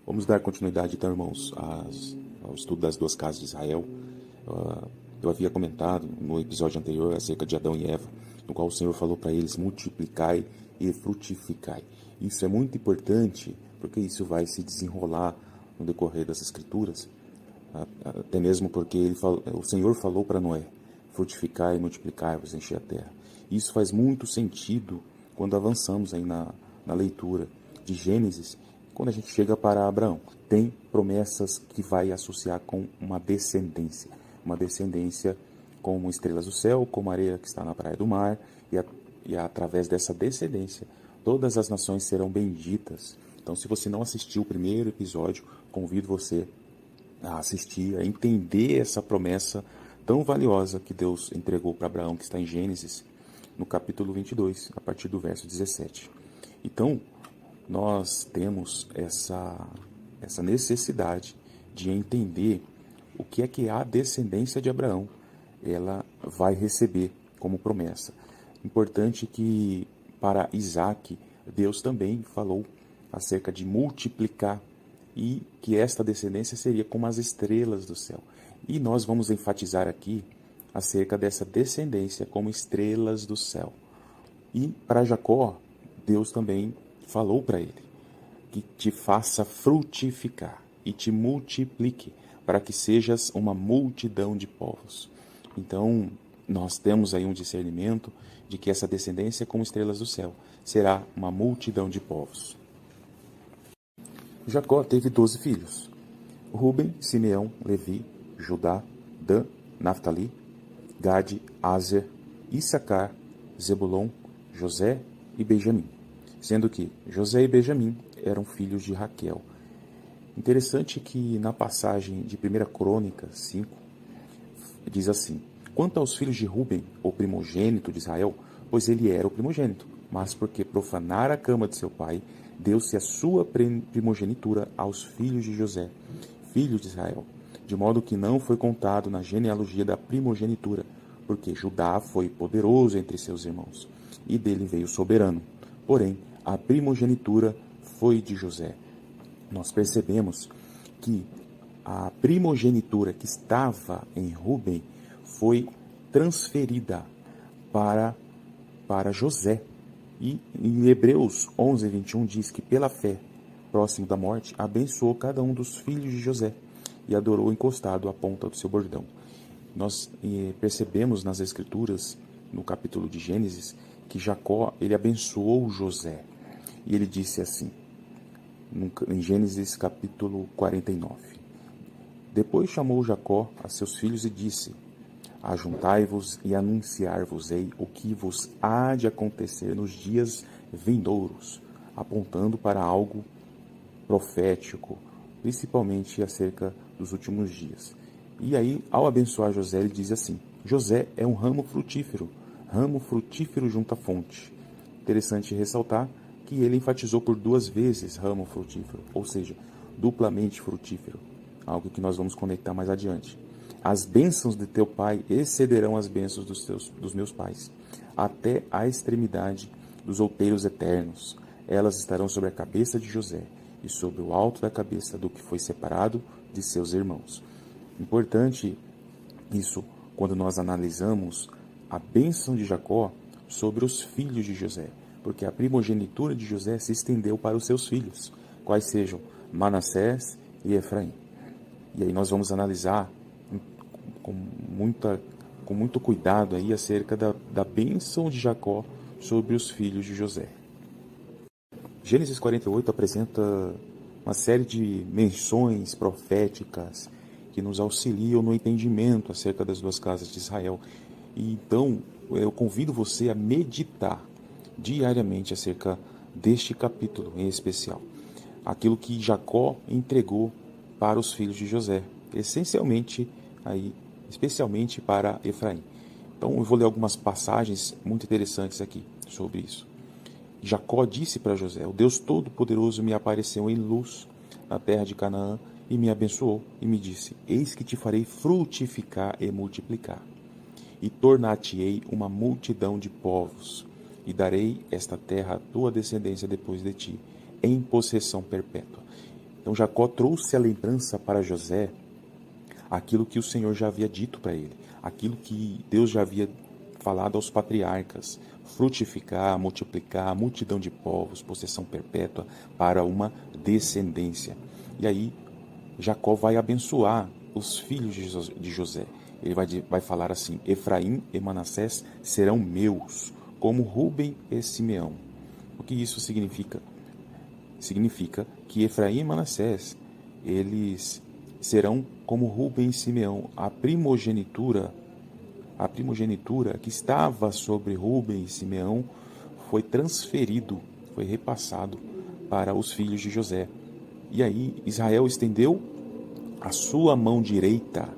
Vamos dar continuidade, então, irmãos, ao estudo das duas casas de Israel. Eu havia comentado no episódio anterior acerca de Adão e Eva, no qual o Senhor falou para eles: multiplicai e frutificai. Isso é muito importante, porque isso vai se desenrolar no decorrer das Escrituras, até mesmo porque o Senhor falou para Noé: frutificai e multiplicai-vos, encher a terra. Isso faz muito sentido quando avançamos aí na leitura de Gênesis. Quando a gente chega para Abraão, tem promessas que vai associar com uma descendência como estrelas do céu, como areia que está na praia do mar, e através dessa descendência, todas as nações serão benditas. Então, se você não assistiu o primeiro episódio, convido você a assistir, a entender essa promessa tão valiosa que Deus entregou para Abraão, que está em Gênesis, no capítulo 22, a partir do verso 17. Então, nós temos essa necessidade de entender o que é a descendência de Abraão ela vai receber como promessa. Importante que para Isaac, Deus também falou acerca de multiplicar e que esta descendência seria como as estrelas do céu. E nós vamos enfatizar aqui acerca dessa descendência como estrelas do céu. E para Jacó, Deus também falou para ele que te faça frutificar e te multiplique, para que sejas uma multidão de povos. Então, nós temos aí um discernimento de que essa descendência, como estrelas do céu, será uma multidão de povos. Jacó teve 12 filhos: Ruben, Simeão, Levi, Judá, Dan, Naftali, Gade, Aser, Issacar, Zebulon, José e Benjamim, sendo que José e Benjamim eram filhos de Raquel. Interessante que na passagem de 1 Crônicas 5, diz assim: quanto aos filhos de Ruben, o primogênito de Israel, pois ele era o primogênito, mas porque profanara a cama de seu pai, deu-se a sua primogenitura aos filhos de José, filho de Israel, de modo que não foi contado na genealogia da primogenitura, porque Judá foi poderoso entre seus irmãos, e dele veio soberano. Porém, a primogenitura foi de José. Nós percebemos que a primogenitura que estava em Ruben foi transferida para José. E em Hebreus 11, 21 diz que pela fé, próximo da morte, abençoou cada um dos filhos de José e adorou encostado à ponta do seu bordão. Nós percebemos nas Escrituras, no capítulo de Gênesis, que Jacó ele abençoou José. E ele disse assim, em Gênesis capítulo 49. Depois chamou Jacó a seus filhos e disse: ajuntai-vos e anunciar-vos-ei o que vos há de acontecer nos dias vindouros, apontando para algo profético, principalmente acerca dos últimos dias. E aí, ao abençoar José, ele diz assim: José é um ramo frutífero junto à fonte. Interessante ressaltar que ele enfatizou por 2 vezes ramo frutífero, ou seja, duplamente frutífero, algo que nós vamos conectar mais adiante. As bênçãos de teu pai excederão as bênçãos dos meus pais, até a extremidade dos outeiros eternos. Elas estarão sobre a cabeça de José e sobre o alto da cabeça do que foi separado de seus irmãos. Importante isso quando nós analisamos a bênção de Jacó sobre os filhos de José, porque a primogenitura de José se estendeu para os seus filhos, quais sejam Manassés e Efraim. E aí nós vamos analisar com muito cuidado aí acerca da bênção de Jacó sobre os filhos de José. Gênesis 48 apresenta uma série de menções proféticas que nos auxiliam no entendimento acerca das duas casas de Israel. E então eu convido você a meditar diariamente acerca deste capítulo em especial. Aquilo que Jacó entregou para os filhos de José, especialmente para Efraim. Então eu vou ler algumas passagens muito interessantes aqui sobre isso. Jacó disse para José: o Deus Todo-Poderoso me apareceu em luz na terra de Canaã e me abençoou e me disse: eis que te farei frutificar e multiplicar, e tornar-te-ei uma multidão de povos, e darei esta terra à tua descendência depois de ti, em possessão perpétua. Então Jacó trouxe a lembrança para José, aquilo que o Senhor já havia dito para ele, aquilo que Deus já havia falado aos patriarcas: frutificar, multiplicar, multidão de povos, possessão perpétua para uma descendência. E aí Jacó vai abençoar os filhos de José. Ele vai falar assim: Efraim e Manassés serão meus, como Ruben e Simeão. O que isso significa? Significa que Efraim e Manassés, eles serão como Ruben e Simeão. A primogenitura que estava sobre Ruben e Simeão foi transferido, foi repassado para os filhos de José. E aí Israel estendeu a sua mão direita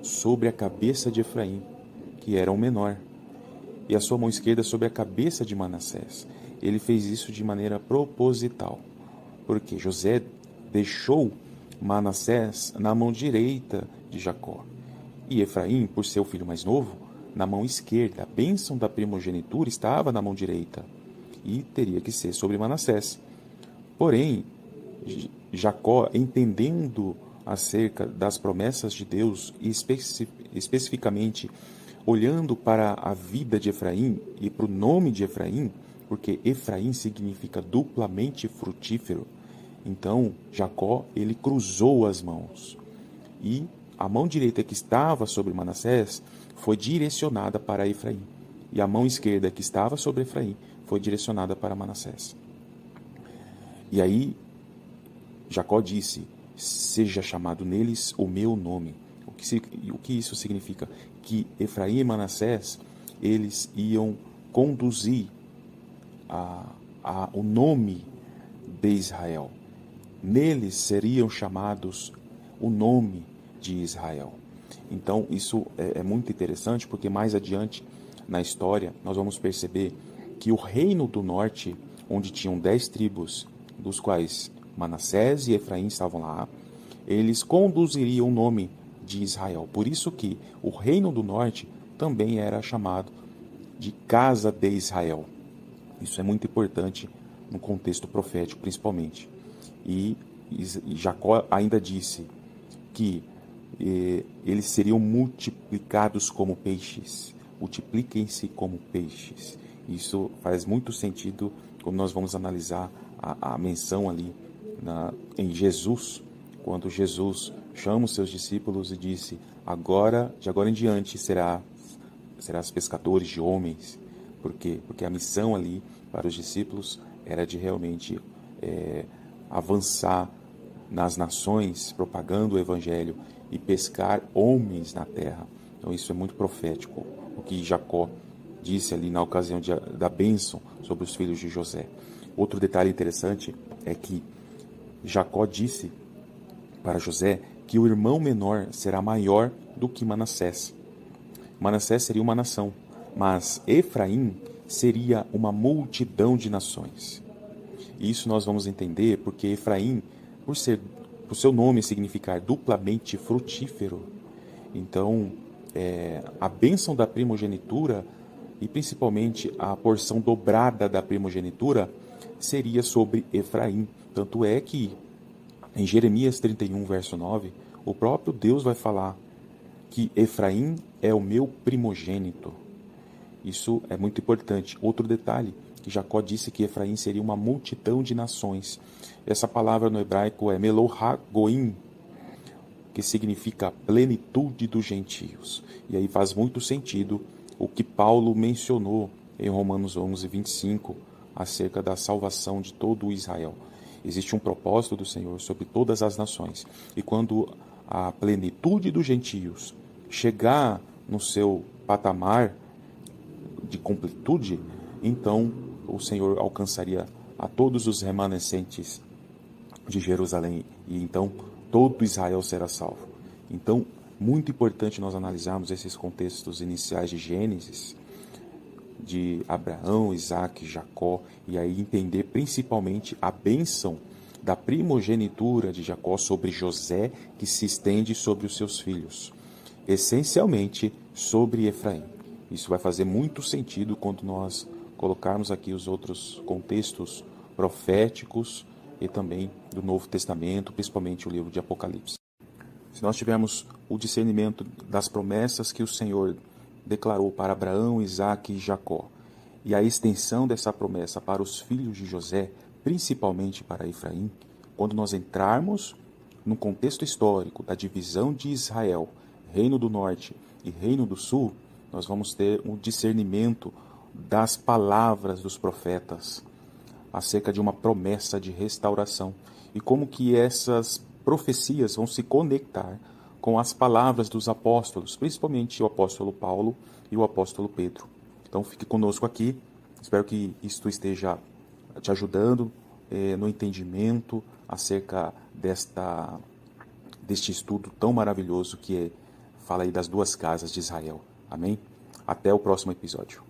sobre a cabeça de Efraim, que era o menor, e a sua mão esquerda sobre a cabeça de Manassés. Ele fez isso de maneira proposital, porque José deixou Manassés na mão direita de Jacó, e Efraim, por ser o filho mais novo, na mão esquerda. A bênção da primogenitura estava na mão direita, e teria que ser sobre Manassés. Porém, Jacó, entendendo acerca das promessas de Deus, e especificamente olhando para a vida de Efraim e para o nome de Efraim, porque Efraim significa duplamente frutífero. Então, Jacó, ele cruzou as mãos, e a mão direita que estava sobre Manassés foi direcionada para Efraim, e a mão esquerda que estava sobre Efraim foi direcionada para Manassés. E aí Jacó disse: seja chamado neles o meu nome. O que isso significa? Que Efraim e Manassés, eles iam conduzir o nome de Israel. Neles seriam chamados o nome de Israel. Então isso é muito interessante, porque mais adiante na história nós vamos perceber que o reino do norte, onde tinham 10 tribos, dos quais Manassés e Efraim estavam lá, eles conduziriam o nome de Israel. Por isso que o reino do norte também era chamado de casa de Israel. Isso é muito importante no contexto profético, principalmente. E Jacó ainda disse que eles seriam multiplicados como peixes. Multipliquem-se como peixes. Isso faz muito sentido quando nós vamos analisar a menção ali em Jesus, quando Jesus chama os seus discípulos e disse: de agora em diante serás pescadores de homens. Por quê? Porque a missão ali para os discípulos era de realmente avançar nas nações, propagando o evangelho e pescar homens na terra. Então isso é muito profético, o que Jacó disse ali na ocasião da bênção sobre os filhos de José. Outro detalhe interessante é que Jacó disse para José que o irmão menor será maior do que Manassés. Manassés seria uma nação, mas Efraim seria uma multidão de nações. E isso nós vamos entender porque Efraim, por seu nome significar duplamente frutífero, então a bênção da primogenitura, e principalmente a porção dobrada da primogenitura, seria sobre Efraim. Tanto é que em Jeremias 31, verso 9, o próprio Deus vai falar que Efraim é o meu primogênito. Isso é muito importante. Outro detalhe, que Jacó disse que Efraim seria uma multidão de nações. Essa palavra no hebraico é Melohagoim, que significa plenitude dos gentios. E aí faz muito sentido o que Paulo mencionou em Romanos 11, 25, acerca da salvação de todo o Israel. Existe um propósito do Senhor sobre todas as nações. E quando a plenitude dos gentios chegar no seu patamar de completude, então o Senhor alcançaria a todos os remanescentes de Jerusalém, e então todo Israel será salvo. Então, muito importante nós analisarmos esses contextos iniciais de Gênesis, de Abraão, Isaac, Jacó, e aí entender principalmente a bênção da primogenitura de Jacó sobre José, que se estende sobre os seus filhos, essencialmente sobre Efraim. Isso vai fazer muito sentido quando nós colocarmos aqui os outros contextos proféticos e também do Novo Testamento, principalmente o livro de Apocalipse. Se nós tivermos o discernimento das promessas que o Senhor declarou para Abraão, Isaque e Jacó, e a extensão dessa promessa para os filhos de José, principalmente para Efraim, quando nós entrarmos no contexto histórico da divisão de Israel, Reino do Norte e Reino do Sul, nós vamos ter um discernimento das palavras dos profetas acerca de uma promessa de restauração e como que essas profecias vão se conectar com as palavras dos apóstolos, principalmente o apóstolo Paulo e o apóstolo Pedro. Então fique conosco aqui, espero que isto esteja te ajudando no entendimento acerca deste estudo tão maravilhoso que fala aí das duas casas de Israel. Amém? Até o próximo episódio.